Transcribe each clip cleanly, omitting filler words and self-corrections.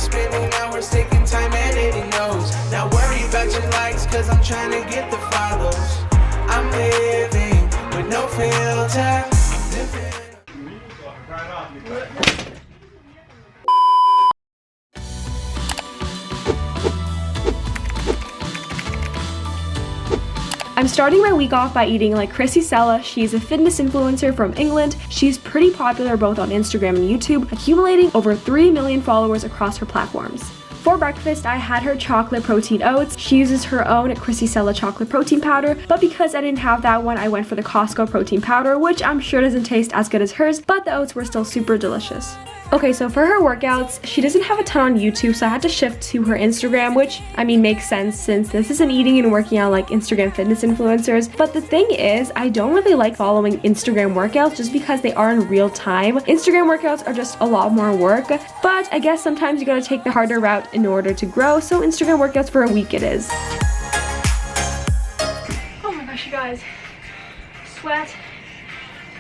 spending hours taking time editing those. Not worry about your likes, cause I'm trying to get the follows. I'm living with no filter. I'm starting my week off by eating like Krissy Cela. She's a fitness influencer from England. She's pretty popular both on Instagram and YouTube, accumulating over 3 million followers across her platforms. For breakfast, I had her chocolate protein oats. She uses her own Krissy Cela chocolate protein powder, but because I didn't have that one, I went for the Costco protein powder, which I'm sure doesn't taste as good as hers, but the oats were still super delicious. Okay, so for her workouts, she doesn't have a ton on YouTube, so I had to shift to her Instagram, which, I mean, makes sense since this isn't eating and working out like Instagram fitness influencers. But the thing is, I don't really like following Instagram workouts just because they are in real time. Instagram workouts are just a lot more work, but I guess sometimes you gotta take the harder route in order to grow, so Instagram workouts for a week it is. Oh my gosh, you guys, sweat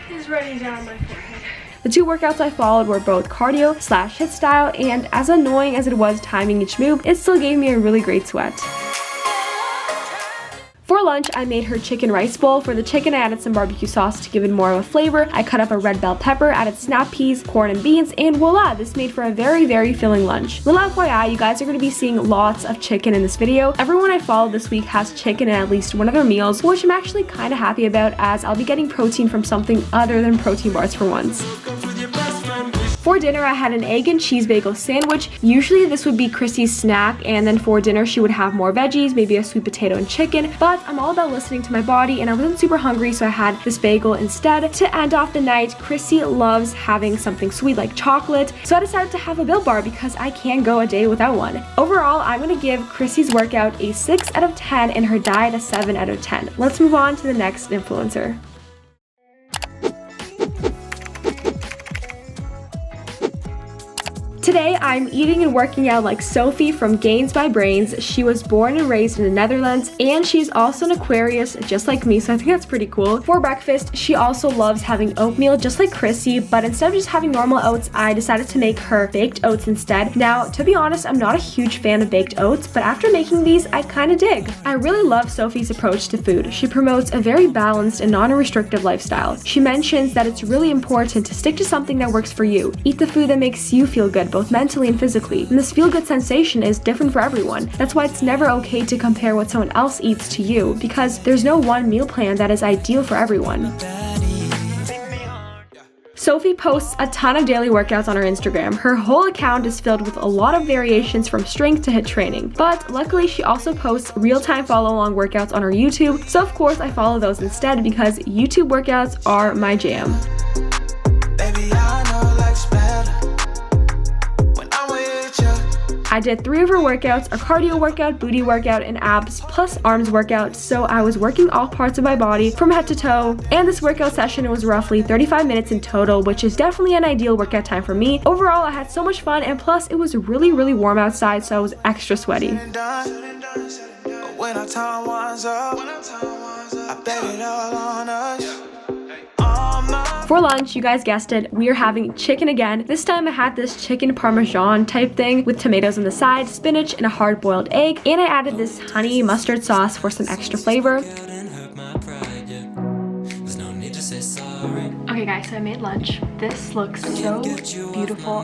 is running down my forehead. The two workouts I followed were both cardio / HIIT style, and as annoying as it was timing each move, it still gave me a really great sweat. For lunch, I made her chicken rice bowl. For the chicken, I added some barbecue sauce to give it more of a flavor. I cut up a red bell pepper, added snap peas, corn, and beans, and voila, this made for a very, very filling lunch. Little FYI, you guys are going to be seeing lots of chicken in this video. Everyone I followed this week has chicken in at least one of their meals, which I'm actually kind of happy about as I'll be getting protein from something other than protein bars for once. For dinner, I had an egg and cheese bagel sandwich. Usually this would be Krissy's snack, and then for dinner she would have more veggies, maybe a sweet potato and chicken, but I'm all about listening to my body and I wasn't super hungry, so I had this bagel instead. To end off the night, Krissy loves having something sweet like chocolate, so I decided to have a Built Bar because I can't go a day without one. Overall, I'm gonna give Krissy's workout a 6 out of 10 and her diet a 7 out of 10. Let's move on to the next influencer. Today, I'm eating and working out like Sophie from GainsbyBrains. She was born and raised in the Netherlands, and she's also an Aquarius, just like me, so I think that's pretty cool. For breakfast, she also loves having oatmeal, just like Krissy, but instead of just having normal oats, I decided to make her baked oats instead. Now, to be honest, I'm not a huge fan of baked oats, but after making these, I kind of dig. I really love Sophie's approach to food. She promotes a very balanced and non-restrictive lifestyle. She mentions that it's really important to stick to something that works for you. Eat the food that makes you feel good, both mentally and physically. And this feel-good sensation is different for everyone. That's why it's never okay to compare what someone else eats to you, because there's no one meal plan that is ideal for everyone. Sophie posts a ton of daily workouts on her Instagram. Her whole account is filled with a lot of variations from strength to HIIT training. But luckily, she also posts real-time follow-along workouts on her YouTube, so of course I follow those instead because YouTube workouts are my jam. I did 3 of her workouts, a cardio workout, booty workout, and abs, plus arms workout, so I was working all parts of my body from head to toe, and this workout session was roughly 35 minutes in total, which is definitely an ideal workout time for me. Overall, I had so much fun, and plus it was really, really warm outside, so I was extra sweaty. For lunch, you guys guessed it, we are having chicken again. This time I had this chicken parmesan type thing with tomatoes on the side, spinach, and a hard-boiled egg, and I added this honey mustard sauce for some extra flavor. Okay guys, so I made lunch. This looks so beautiful.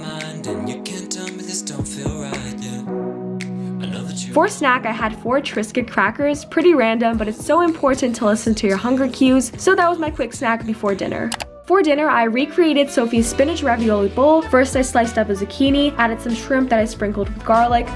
For snack, I had 4 Triscuit crackers. Pretty random, but it's so important to listen to your hunger cues, so that was my quick snack before dinner. For dinner, I recreated Sophie's spinach ravioli bowl. First, I sliced up a zucchini, added some shrimp that I sprinkled with garlic,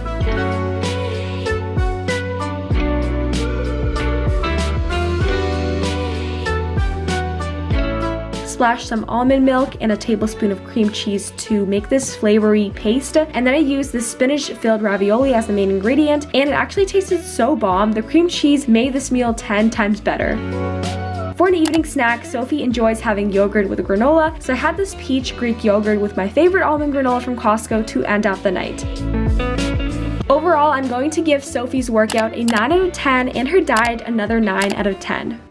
splashed some almond milk and a tablespoon of cream cheese to make this flavory paste, and then I used this spinach-filled ravioli as the main ingredient, and it actually tasted so bomb. The cream cheese made this meal 10 times better. For an evening snack, Sophie enjoys having yogurt with granola, so I had this peach Greek yogurt with my favorite almond granola from Costco to end off the night. Overall, I'm going to give Sophie's workout a 9 out of 10 and her diet another 9 out of 10.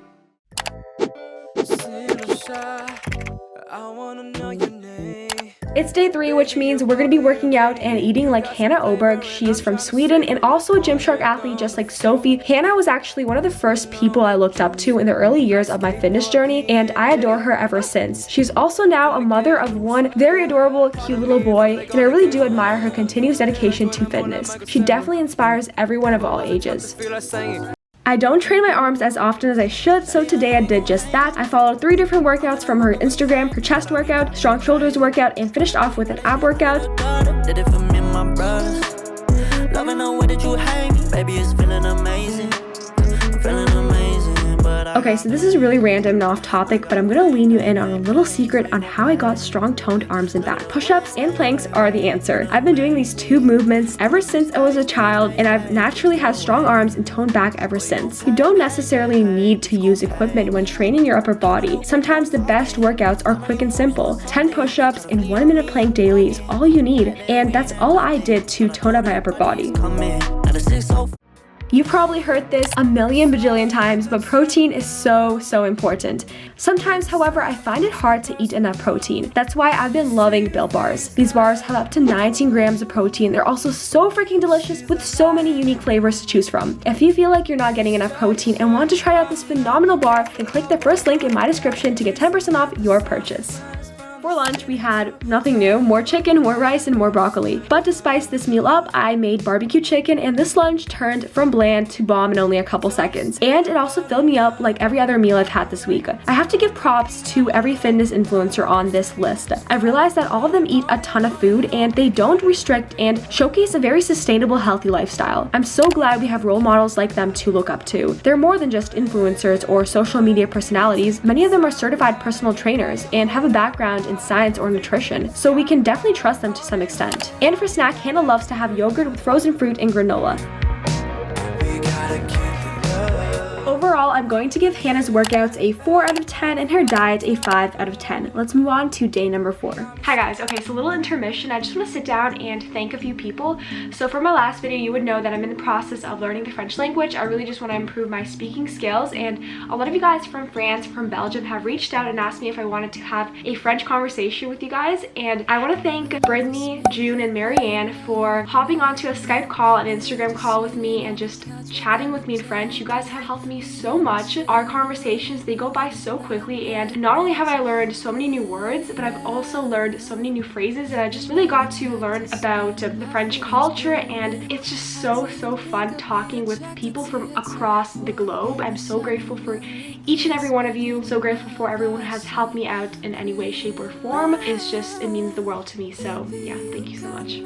I wanna know your name. It's day 3, which means we're gonna be working out and eating like Hanna Öberg. She's from Sweden and also a Gymshark athlete just like Sophie. Hanna was actually one of the first people I looked up to in the early years of my fitness journey, and I adore her ever since. She's also now a mother of one very adorable, cute little boy, and I really do admire her continuous dedication to fitness. She definitely inspires everyone of all ages. I don't train my arms as often as I should, so today I did just that. I followed 3 different workouts from her Instagram: her chest workout, strong shoulders workout, and finished off with an ab workout. Did it for me and my brothers. Loving the way that you hang, baby, it's feeling amazing. I'm feeling amazing. Okay, so this is really random and off topic, but I'm gonna lean you in on a little secret on how I got strong toned arms and back. Push-ups and planks are the answer. I've been doing these 2 movements ever since I was a child, and I've naturally had strong arms and toned back ever since. You don't necessarily need to use equipment when training your upper body. Sometimes the best workouts are quick and simple. 10 push-ups and 1 minute plank daily is all you need, and that's all I did to tone up my upper body. You've probably heard this a million bajillion times, but protein is so important. Sometimes, however, I find it hard to eat enough protein. That's why I've been loving Built Bars. These bars have up to 19 grams of protein. They're also so freaking delicious with so many unique flavors to choose from. If you feel like you're not getting enough protein and want to try out this phenomenal bar, then click the first link in my description to get 10% off your purchase. For lunch, we had nothing new, more chicken, more rice, and more broccoli. But to spice this meal up, I made barbecue chicken, and this lunch turned from bland to bomb in only a couple seconds. And it also filled me up like every other meal I've had this week. I have to give props to every fitness influencer on this list. I've realized that all of them eat a ton of food, and they don't restrict and showcase a very sustainable, healthy lifestyle. I'm so glad we have role models like them to look up to. They're more than just influencers or social media personalities. Many of them are certified personal trainers and have a background in science or nutrition, so we can definitely trust them to some extent. And for snack, Hanna loves to have yogurt with frozen fruit and granola. Overall, I'm going to give Hanna's workouts a 4 out of 10 and her diet a 5 out of 10. Let's move on to day number 4. Hi guys, okay, so a little intermission. I just want to sit down and thank a few people. So for my last video, you would know that I'm in the process of learning the French language. I really just want to improve my speaking skills, and a lot of you guys from France, from Belgium have reached out and asked me if I wanted to have a French conversation with you guys. And I want to thank Brittany, June, and Marianne for hopping onto a Skype call and Instagram call with me and just chatting with me in French. You guys have helped me so much. Our conversations, they go by so quickly, and not only have I learned so many new words, but I've also learned so many new phrases, and I just really got to learn about the French culture, and it's just so fun talking with people from across the globe. I'm so grateful for each and every one of you. So grateful for everyone who has helped me out in any way, shape, or form. It means the world to me. So yeah, thank you so much.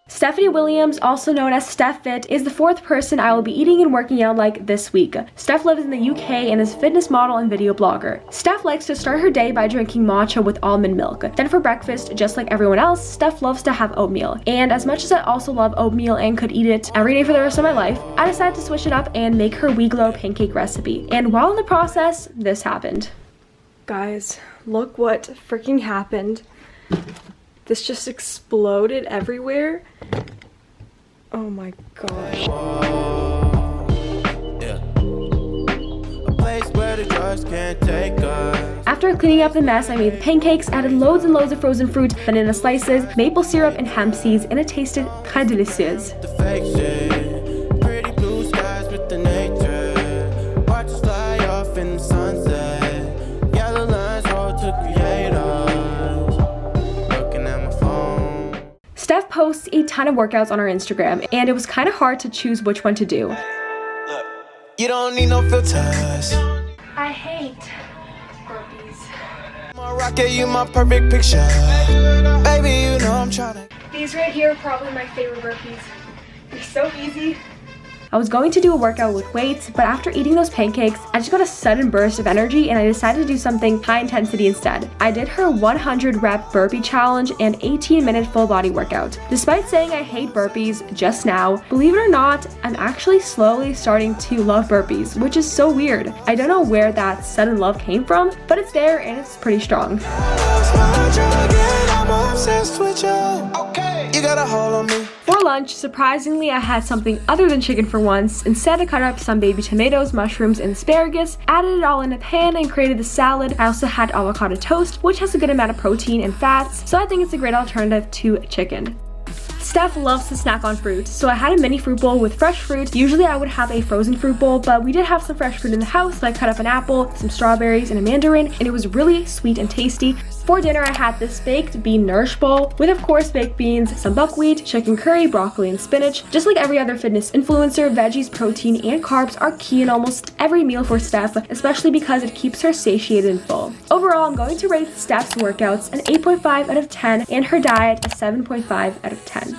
Stefanie Williams, also known as Steph Fit, is the 4th person I will be eating and working out like this week. Steph lives in the UK and is a fitness model and video blogger. Steph likes to start her day by drinking matcha with almond milk. Then for breakfast, just like everyone else, Steph loves to have oatmeal. And as much as I also love oatmeal and could eat it every day for the rest of my life, I decided to switch it up and make her wheat glow pancake recipe. And while in the process, this happened. Guys, look what freaking happened. This just exploded everywhere. Oh my gosh. After cleaning up the mess, I made the pancakes, added loads and loads of frozen fruit, banana slices, maple syrup, and hemp seeds, and it tasted très délicieux. Steph posts a ton of workouts on her Instagram, and it was kind of hard to choose which one to do. Look, you don't need no filters. I hate burpees. My rocket, you my perfect picture. Baby, you know I'm trying to. These right here are probably my favorite burpees. They're so easy. I was going to do a workout with weights, but after eating those pancakes, I just got a sudden burst of energy and I decided to do something high intensity instead. I did her 100 rep burpee challenge and 18-minute full body workout. Despite saying I hate burpees just now, believe it or not, I'm actually slowly starting to love burpees, which is so weird. I don't know where that sudden love came from, but it's there and it's pretty strong. You got a hold on me. For lunch, surprisingly, I had something other than chicken for once. Instead, I cut up some baby tomatoes, mushrooms, and asparagus, added it all in a pan, and created the salad. I also had avocado toast, which has a good amount of protein and fats, so I think it's a great alternative to chicken. Steph loves to snack on fruit, so I had a mini fruit bowl with fresh fruit. Usually I would have a frozen fruit bowl, but we did have some fresh fruit in the house, so I cut up an apple, some strawberries, and a mandarin, and it was really sweet and tasty. For dinner, I had this baked bean nourish bowl with, of course, baked beans, some buckwheat, chicken curry, broccoli, and spinach. Just like every other fitness influencer, veggies, protein, and carbs are key in almost every meal for Steph, especially because it keeps her satiated and full. Overall, I'm going to rate Steph's workouts an 8.5 out of 10 and her diet a 7.5 out of 10.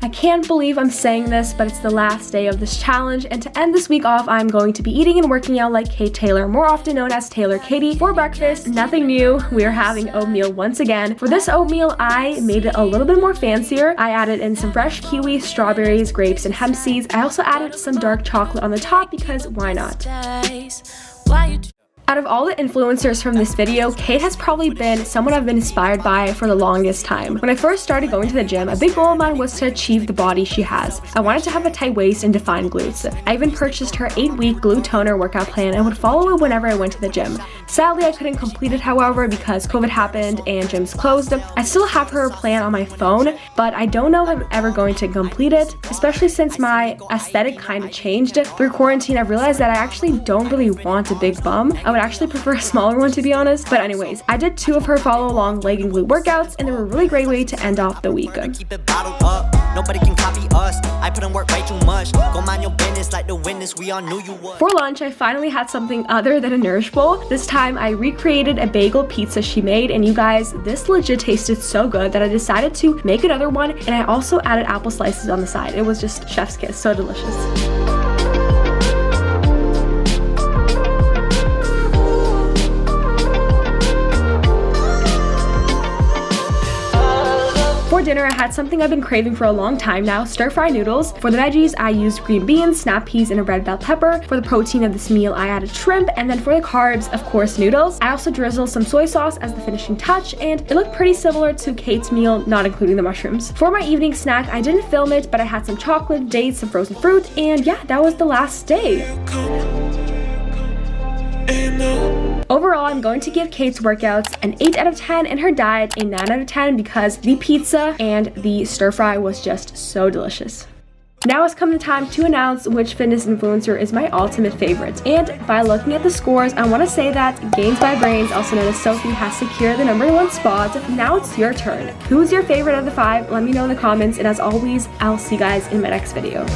I can't believe I'm saying this, but it's the last day of this challenge, and to end this week off, I'm going to be eating and working out like Kate Taylor, more often known as TaylorKayteee. For breakfast, nothing new, we are having oatmeal once again. For this oatmeal, I made it a little bit more fancier. I added in some fresh kiwi, strawberries, grapes, and hemp seeds. I also added some dark chocolate on the top because why not? Out of all the influencers from this video, Kate has probably been someone I've been inspired by for the longest time. When I first started going to the gym, a big goal of mine was to achieve the body she has. I wanted to have a tight waist and defined glutes. I even purchased her 8-week glute toner workout plan and would follow it whenever I went to the gym. Sadly, I couldn't complete it, however, because COVID happened and gyms closed. I still have her plan on my phone, but I don't know if I'm ever going to complete it, especially since my aesthetic kind of changed. Through quarantine, I realized that I actually don't really want a big bum. I would actually prefer a smaller one, to be honest. But anyways, I did 2 of her follow along leg and glute workouts, and they were a really great way to end off the week. Keep it bottled up. Nobody can copy us. I put in work way too much. Go mind your business like the witness we all knew you would. For lunch, I finally had something other than a nourish bowl. This time, I recreated a bagel pizza she made, and you guys, this legit tasted so good that I decided to make another one, and I also added apple slices on the side. It was just chef's kiss, so delicious. For dinner, I had something I've been craving for a long time now, stir-fry noodles. For the veggies, I used green beans, snap peas, and a red bell pepper. For the protein of this meal, I added shrimp, and then for the carbs, of course, noodles. I also drizzled some soy sauce as the finishing touch, and it looked pretty similar to Kate's meal, not including the mushrooms. For my evening snack, I didn't film it, but I had some chocolate, dates, some frozen fruit, and yeah, that was the last day. Overall, I'm going to give Kate's workouts an 8 out of 10 and her diet a 9 out of 10 because the pizza and the stir fry was just so delicious. Now it's come the time to announce which fitness influencer is my ultimate favorite. And by looking at the scores, I want to say that GainsbyBrains, also known as Sophie, has secured the #1 spot. Now it's your turn. Who's your favorite of the 5? Let me know in the comments, and as always, I'll see you guys in my next video.